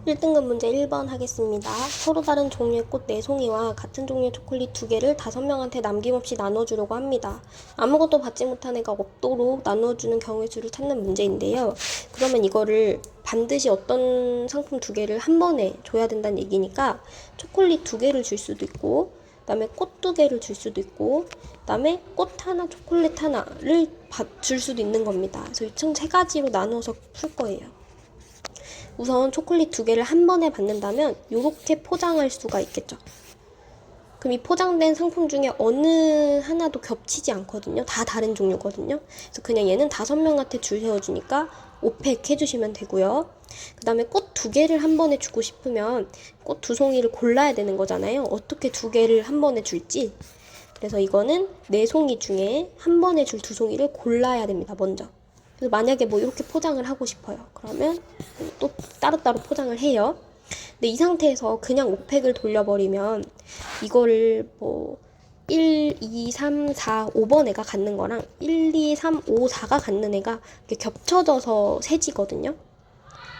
1등급 문제 1번 하겠습니다. 서로 다른 종류의 꽃 4송이와 같은 종류의 초콜릿 2개를 5명한테 남김없이 나눠주려고 합니다. 아무것도 받지 못한 애가 없도록 나눠주는 경우의 수를 찾는 문제인데요. 그러면 이거를 반드시 어떤 상품 2개를 한 번에 줘야 된다는 얘기니까 초콜릿 2개를 줄 수도 있고, 그 다음에 꽃 2개를 줄 수도 있고, 그 다음에 꽃 하나, 초콜릿 하나를 줄 수도 있는 겁니다. 그래서 총 3가지로 나눠서 풀 거예요. 우선 초콜릿 2개를 한 번에 받는다면 이렇게 포장할 수가 있겠죠. 그럼 이 포장된 상품 중에 어느 하나도 겹치지 않거든요. 다 다른 종류거든요. 그래서 그냥 얘는 5명한테 줄 세워주니까 5팩 해주시면 되고요. 그 다음에 꽃 2개를 한 번에 주고 싶으면 꽃 2송이를 골라야 되는 거잖아요. 어떻게 2개를 한 번에 줄지. 그래서 이거는 4송이 중에 한 번에 줄 2송이를 골라야 됩니다. 먼저. 그래서 만약에 뭐 이렇게 포장을 하고 싶어요. 그러면 또 따로따로 포장을 해요. 근데 이 상태에서 그냥 5팩을 돌려버리면 이거를 뭐 1, 2, 3, 4, 5번 애가 갖는 거랑 1, 2, 3, 5, 4가 갖는 애가 이렇게 겹쳐져서 세지거든요.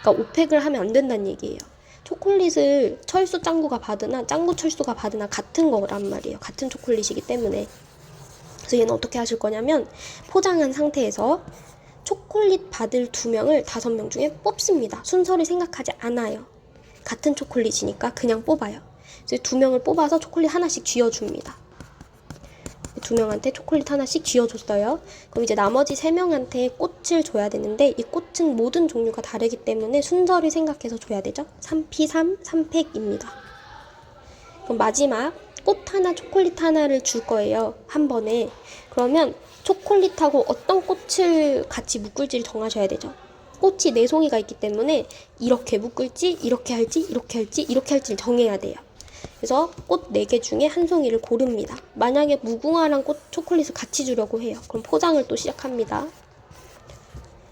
그러니까 5팩을 하면 안 된다는 얘기예요. 초콜릿을 철수 짱구가 받으나 짱구 철수가 받으나 같은 거란 말이에요. 같은 초콜릿이기 때문에. 그래서 얘는 어떻게 하실 거냐면 포장한 상태에서 초콜릿 받을 2명을 5명 중에 뽑습니다. 순서를 생각하지 않아요. 같은 초콜릿이니까 그냥 뽑아요. 그래서 2명을 뽑아서 초콜릿 하나씩 쥐어줍니다. 2명한테 초콜릿 하나씩 쥐어줬어요. 그럼 이제 나머지 3명한테 꽃을 줘야 되는데 이 꽃은 모든 종류가 다르기 때문에 순서를 생각해서 줘야 되죠. 3P3, 3팩입니다. 그럼 마지막 꽃 하나, 초콜릿 하나를 줄 거예요. 한 번에. 그러면 초콜릿하고 어떤 꽃을 같이 묶을지를 정하셔야 되죠. 꽃이 4송이가 있기 때문에 이렇게 묶을지, 이렇게 할지, 이렇게 할지, 이렇게 할지를 정해야 돼요. 그래서 꽃 4개 중에 한 송이를 고릅니다. 만약에 무궁화랑 꽃 초콜릿을 같이 주려고 해요. 그럼 포장을 또 시작합니다.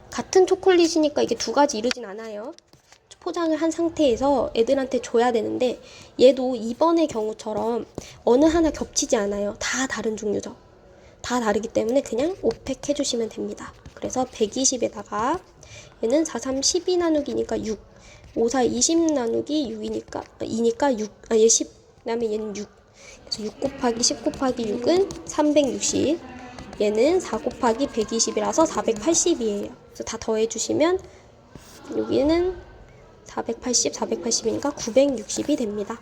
같은 초콜릿이니까 이게 2가지 이르진 않아요. 포장을 한 상태에서 애들한테 줘야 되는데 얘도 2번의 경우처럼 어느 하나 겹치지 않아요. 다 다른 종류죠. 다 다르기 때문에 그냥 5팩 해주시면 됩니다. 그래서 120에다가 얘는 4, 3, 12 나누기니까 6, 5, 4, 20 나누기 6이니까 2니까 6, 얘 10, 그 다음에 얘는 6. 그래서 6 곱하기 10 곱하기 6은 360. 얘는 4 곱하기 120이라서 480이에요. 그래서 다 더해주시면 여기는 480, 480이니까 960이 됩니다.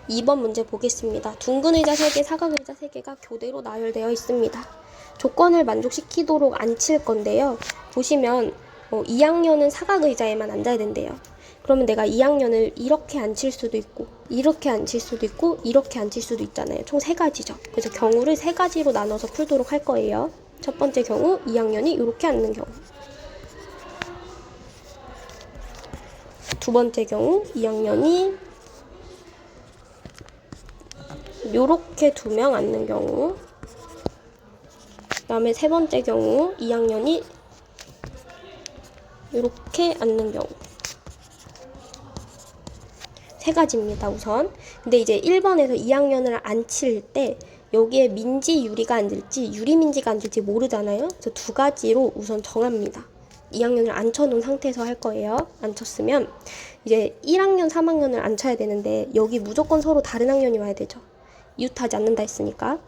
2번 문제 보겠습니다. 둥근 의자 3개, 사각 의자 3개가 교대로 나열되어 있습니다. 조건을 만족시키도록 앉힐 건데요. 보시면 2학년은 사각 의자에만 앉아야 된대요. 그러면 내가 2학년을 이렇게 앉힐 수도 있고 이렇게 앉힐 수도 있고 이렇게 앉힐 수도 있잖아요. 총 3가지죠. 그래서 경우를 3가지로 나눠서 풀도록 할 거예요. 첫 번째 경우 2학년이 이렇게 앉는 경우, 두 번째 경우 2학년이 요렇게 2명 앉는 경우, 그 다음에 세 번째 경우 2학년이 요렇게 앉는 경우. 3가지입니다 우선. 근데 이제 1번에서 2학년을 앉힐 때 여기에 민지, 유리가 앉을지 유리민지가 앉을지 모르잖아요. 그래서 2가지로 우선 정합니다. 2학년을 앉혀놓은 상태에서 할 거예요. 앉혔으면 이제 1학년, 3학년을 앉혀야 되는데 여기 무조건 서로 다른 학년이 와야 되죠. 이웃하지 않는다 했으니까.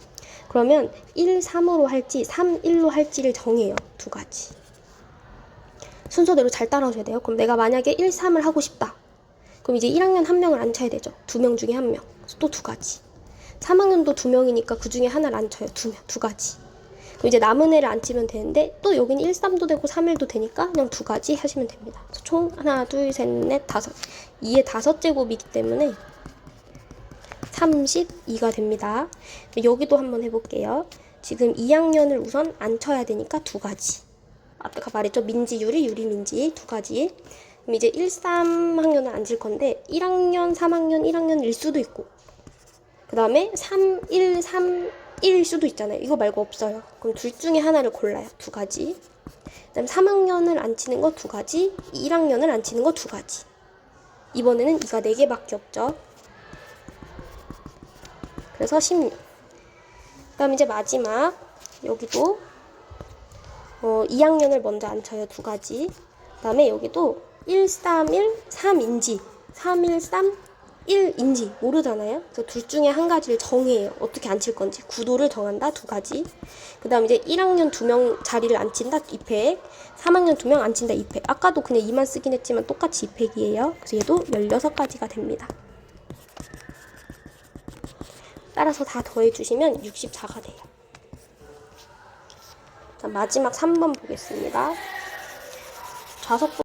그러면 1, 3으로 할지 3, 1로 할지를 정해요. 2가지. 순서대로 잘 따라오셔야 돼요. 그럼 내가 만약에 1, 3을 하고 싶다. 그럼 이제 1학년 1명을 앉혀야 되죠. 2명 중에 1명. 또 2가지. 3학년도 2명이니까 그 중에 하나를 앉혀요. 2가지. 그럼 이제 남은 애를 앉히면 되는데 또 여기는 1, 3도 되고 3, 1도 되니까 그냥 2가지 하시면 됩니다. 총 하나, 둘, 셋, 넷, 다섯. 2의 5제곱이기 때문에 32가 됩니다. 여기도 한번 해볼게요. 지금 2학년을 우선 앉혀야 되니까 2가지. 아까 말했죠. 민지, 유리, 유리, 민지 2가지. 그럼 이제 1, 3학년을 앉을 건데 1학년, 3학년, 1학년일 수도 있고 그 다음에 3, 1, 3, 1일 수도 있잖아요. 이거 말고 없어요. 그럼 둘 중에 하나를 골라요. 2가지. 그 다음에 3학년을 앉히는 거 2가지, 1학년을 앉히는 거 2가지. 이번에는 이가 4개밖에 없죠. 그래서 16. 그 다음 이제 마지막 여기도 2학년을 먼저 앉혀요. 2가지. 그 다음에 여기도 131, 3인지, 313, 1인지 모르잖아요. 그래서 둘 중에 한 가지를 정해요. 어떻게 앉힐 건지. 구도를 정한다. 두 가지. 그 다음 이제 1학년 2명 자리를 앉힌다. 2팩. 3학년 2명 앉힌다. 2팩. 아까도 그냥 2만 쓰긴 했지만 똑같이 2팩이에요. 그래서 얘도 16가지가 됩니다. 따라서 다 더해주시면 64가 돼요. 자, 마지막 3번 보겠습니다. 좌석부